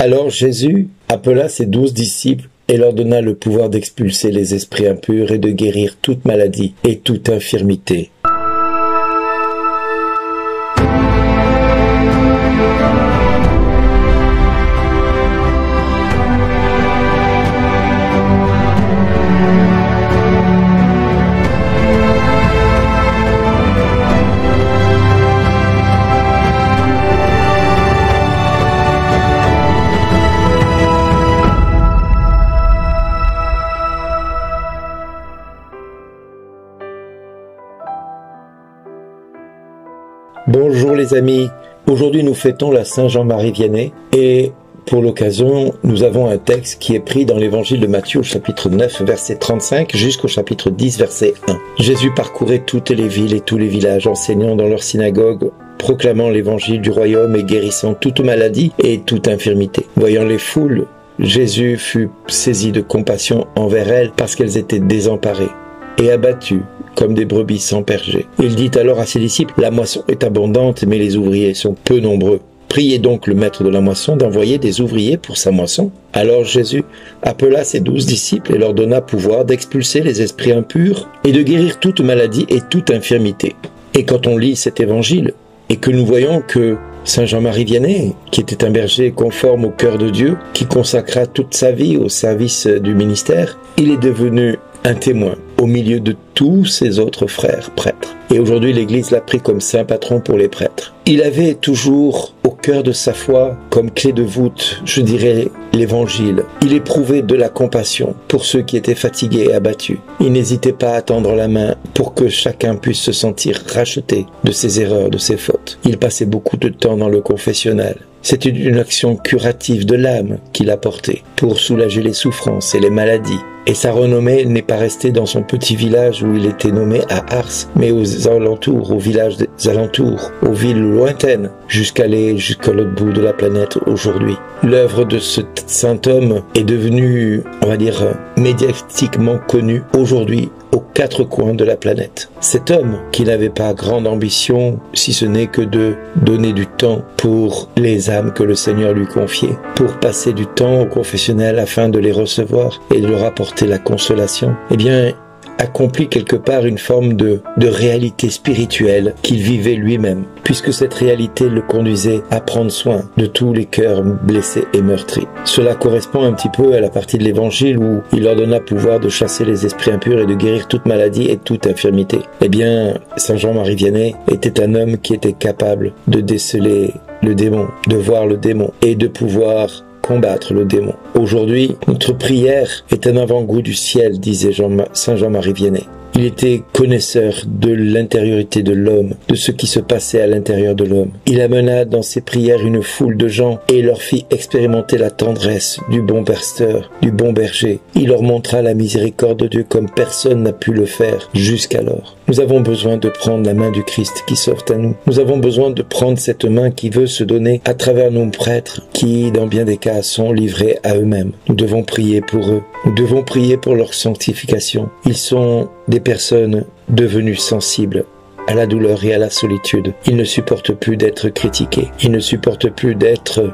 Alors Jésus appela ses 12 disciples et leur donna le pouvoir d'expulser les esprits impurs et de guérir toute maladie et toute infirmité. Bonjour les amis, aujourd'hui nous fêtons la Saint Jean-Marie Vianney et pour l'occasion nous avons un texte qui est pris dans l'évangile de Matthieu au chapitre 9 verset 35 jusqu'au chapitre 10 verset 1. Jésus parcourait toutes les villes et tous les villages enseignant dans leurs synagogues, proclamant l'évangile du royaume et guérissant toute maladie et toute infirmité. Voyant les foules, Jésus fut saisi de compassion envers elles parce qu'elles étaient désemparées et abattues comme des brebis sans berger. Il dit alors à ses disciples, la moisson est abondante, mais les ouvriers sont peu nombreux. Priez donc le maître de la moisson d'envoyer des ouvriers pour sa moisson. Alors Jésus appela ses 12 disciples et leur donna pouvoir d'expulser les esprits impurs et de guérir toute maladie et toute infirmité. Et quand on lit cet évangile, et que nous voyons que Saint Jean-Marie Vianney, qui était un berger conforme au cœur de Dieu, qui consacra toute sa vie au service du ministère, il est devenu un témoin au milieu de tous ses autres frères prêtres. Et aujourd'hui, l'Église l'a pris comme saint patron pour les prêtres. Il avait toujours au cœur de sa foi, comme clé de voûte, je dirais, l'Évangile. Il éprouvait de la compassion pour ceux qui étaient fatigués et abattus. Il n'hésitait pas à tendre la main pour que chacun puisse se sentir racheté de ses erreurs, de ses fautes. Il passait beaucoup de temps dans le confessionnal. C'était une action curative de l'âme qu'il apportait pour soulager les souffrances et les maladies. Et sa renommée n'est pas restée dans son petit village où il était nommé à Ars, mais aux alentours, aux villages des alentours, aux villes lointaines, jusqu'à l'autre bout de la planète aujourd'hui. L'œuvre de ce saint homme est devenue, on va dire, médiatiquement connue aujourd'hui aux 4 coins de la planète. Cet homme, qui n'avait pas grande ambition, si ce n'est que de donner du temps pour les âmes que le Seigneur lui confiait, pour passer du temps au confessionnel afin de les recevoir et de leur apporter la consolation, eh bien, accomplit quelque part une forme de réalité spirituelle qu'il vivait lui-même, puisque cette réalité le conduisait à prendre soin de tous les cœurs blessés et meurtris. Cela correspond un petit peu à la partie de l'Évangile où il leur donna pouvoir de chasser les esprits impurs et de guérir toute maladie et toute infirmité. Eh bien, Saint Jean-Marie Vianney était un homme qui était capable de déceler le démon, de voir le démon et de pouvoir combattre le démon. Aujourd'hui, notre prière est un avant-goût du ciel, disait Saint Jean-Marie Vianney. Il était connaisseur de l'intériorité de l'homme, de ce qui se passait à l'intérieur de l'homme. Il amena dans ses prières une foule de gens et leur fit expérimenter la tendresse du bon pasteur, du bon berger. Il leur montra la miséricorde de Dieu comme personne n'a pu le faire jusqu'alors. Nous avons besoin de prendre la main du Christ qui s'offre à nous. Nous avons besoin de prendre cette main qui veut se donner à travers nos prêtres qui, dans bien des cas, sont livrés à eux-mêmes. Nous devons prier pour eux. Nous devons prier pour leur sanctification. Ils sont des personnes devenues sensibles à la douleur et à la solitude. Ils ne supportent plus d'être critiqués. Ils ne supportent plus d'être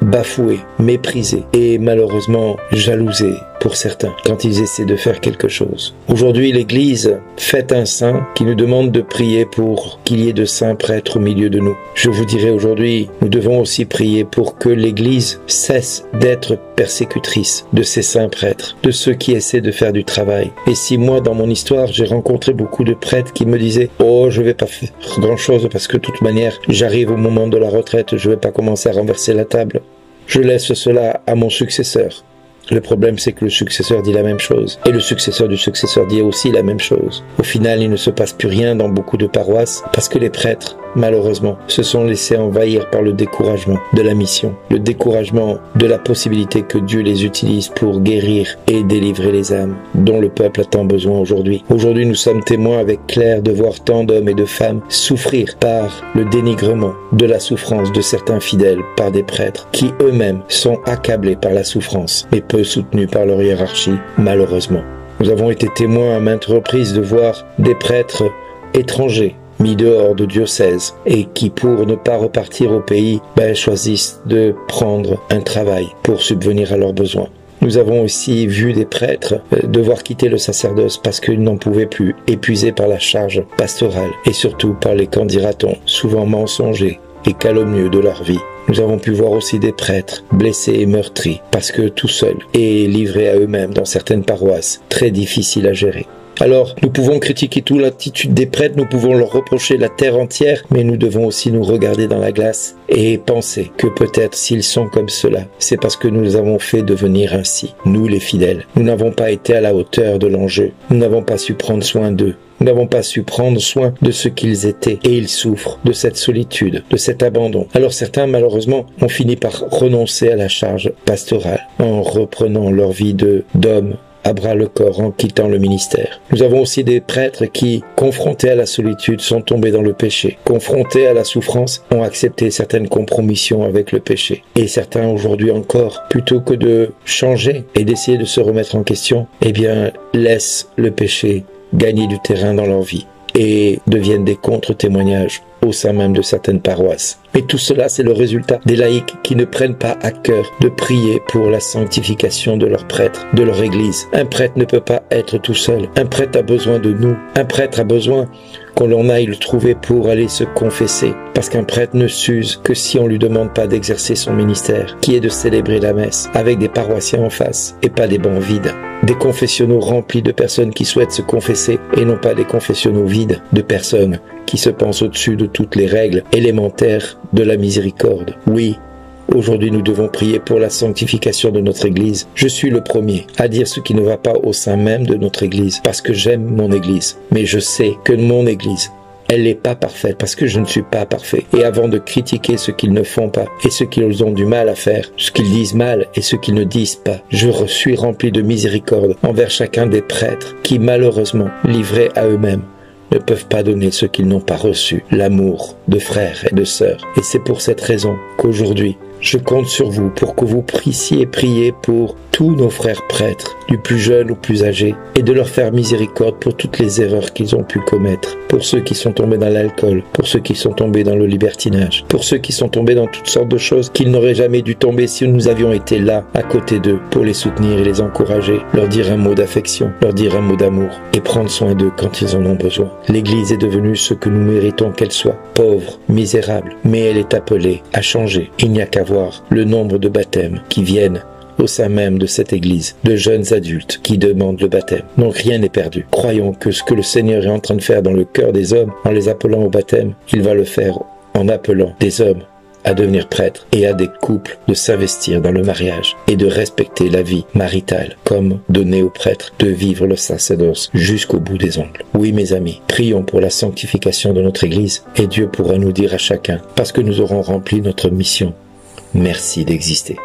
bafoués, méprisés et malheureusement jalousés pour certains quand ils essaient de faire quelque chose. Aujourd'hui, l'Église fête un saint qui nous demande de prier pour qu'il y ait de saints prêtres au milieu de nous. Je vous dirais aujourd'hui, nous devons aussi prier pour que l'Église cesse d'être persécutrice de ces saints prêtres, de ceux qui essaient de faire du travail. Et si moi, dans mon histoire, j'ai rencontré beaucoup de prêtres qui me disaient « Oh, je vais pas faire grand-chose parce que de toute manière, j'arrive au moment de la retraite, je vais pas commencer à renverser la table. Je laisse cela à mon successeur. » Le problème, c'est que le successeur dit la même chose. Et le successeur du successeur dit aussi la même chose. Au final, il ne se passe plus rien dans beaucoup de paroisses parce que les prêtres, malheureusement, se sont laissés envahir par le découragement de la mission, le découragement de la possibilité que Dieu les utilise pour guérir et délivrer les âmes dont le peuple a tant besoin aujourd'hui. Aujourd'hui, nous sommes témoins avec Claire de voir tant d'hommes et de femmes souffrir par le dénigrement de la souffrance de certains fidèles par des prêtres qui eux-mêmes sont accablés par la souffrance et peu soutenus par leur hiérarchie, malheureusement. Nous avons été témoins à maintes reprises de voir des prêtres étrangers, mis dehors de diocèse et qui, pour ne pas repartir au pays, choisissent de prendre un travail pour subvenir à leurs besoins. Nous avons aussi vu des prêtres devoir quitter le sacerdoce parce qu'ils n'en pouvaient plus, épuisés par la charge pastorale et surtout par les qu'en dira-t-on, souvent mensongers et calomnieux de leur vie. Nous avons pu voir aussi des prêtres blessés et meurtris parce que tout seuls et livrés à eux-mêmes dans certaines paroisses, très difficiles à gérer. Alors, nous pouvons critiquer toute l'attitude des prêtres, nous pouvons leur reprocher la terre entière, mais nous devons aussi nous regarder dans la glace et penser que peut-être s'ils sont comme cela, c'est parce que nous les avons fait devenir ainsi. Nous, les fidèles, nous n'avons pas été à la hauteur de l'enjeu, nous n'avons pas su prendre soin d'eux. Nous n'avons pas su prendre soin de ce qu'ils étaient et ils souffrent de cette solitude, de cet abandon. Alors certains, malheureusement, ont fini par renoncer à la charge pastorale en reprenant leur vie d'homme à bras le corps en quittant le ministère. Nous avons aussi des prêtres qui, confrontés à la solitude, sont tombés dans le péché. Confrontés à la souffrance, ont accepté certaines compromissions avec le péché. Et certains aujourd'hui encore, plutôt que de changer et d'essayer de se remettre en question, laissent le péché gagner du terrain dans leur vie et deviennent des contre-témoignages au sein même de certaines paroisses. Mais tout cela, c'est le résultat des laïcs qui ne prennent pas à cœur de prier pour la sanctification de leur prêtre, de leur église. Un prêtre ne peut pas être tout seul. Un prêtre a besoin de nous. Un prêtre a besoin qu'on l'on aille le trouver pour aller se confesser. Parce qu'un prêtre ne s'use que si on lui demande pas d'exercer son ministère, qui est de célébrer la messe, avec des paroissiens en face et pas des bancs vides. Des confessionnaux remplis de personnes qui souhaitent se confesser et non pas des confessionnaux vides de personnes qui se pensent au-dessus de toutes les règles élémentaires de la miséricorde. Oui, aujourd'hui nous devons prier pour la sanctification de notre Église. Je suis le premier à dire ce qui ne va pas au sein même de notre Église, parce que j'aime mon Église. Mais je sais que mon Église, elle n'est pas parfaite parce que je ne suis pas parfait. Et avant de critiquer ce qu'ils ne font pas et ce qu'ils ont du mal à faire, ce qu'ils disent mal et ce qu'ils ne disent pas, je suis rempli de miséricorde envers chacun des prêtres qui malheureusement, livrés à eux-mêmes, ne peuvent pas donner ce qu'ils n'ont pas reçu, l'amour de frères et de sœurs. Et c'est pour cette raison qu'aujourd'hui, je compte sur vous pour que vous puissiez prier pour tous nos frères prêtres, du plus jeune au plus âgé, et de leur faire miséricorde pour toutes les erreurs qu'ils ont pu commettre, pour ceux qui sont tombés dans l'alcool, pour ceux qui sont tombés dans le libertinage, pour ceux qui sont tombés dans toutes sortes de choses qu'ils n'auraient jamais dû tomber si nous avions été là, à côté d'eux, pour les soutenir et les encourager, leur dire un mot d'affection, leur dire un mot d'amour, et prendre soin d'eux quand ils en ont besoin. L'Église est devenue ce que nous méritons qu'elle soit, pauvre, misérable, mais elle est appelée à changer. Il n'y a qu'à voir le nombre de baptêmes qui viennent au sein même de cette Église, de jeunes adultes qui demandent le baptême. Donc rien n'est perdu. Croyons que ce que le Seigneur est en train de faire dans le cœur des hommes, en les appelant au baptême, il va le faire en appelant des hommes à devenir prêtres et à des couples de s'investir dans le mariage et de respecter la vie maritale, comme donner aux prêtres de vivre le sacerdoce jusqu'au bout des ongles. Oui, mes amis, prions pour la sanctification de notre Église et Dieu pourra nous dire à chacun, parce que nous aurons rempli notre mission, merci d'exister.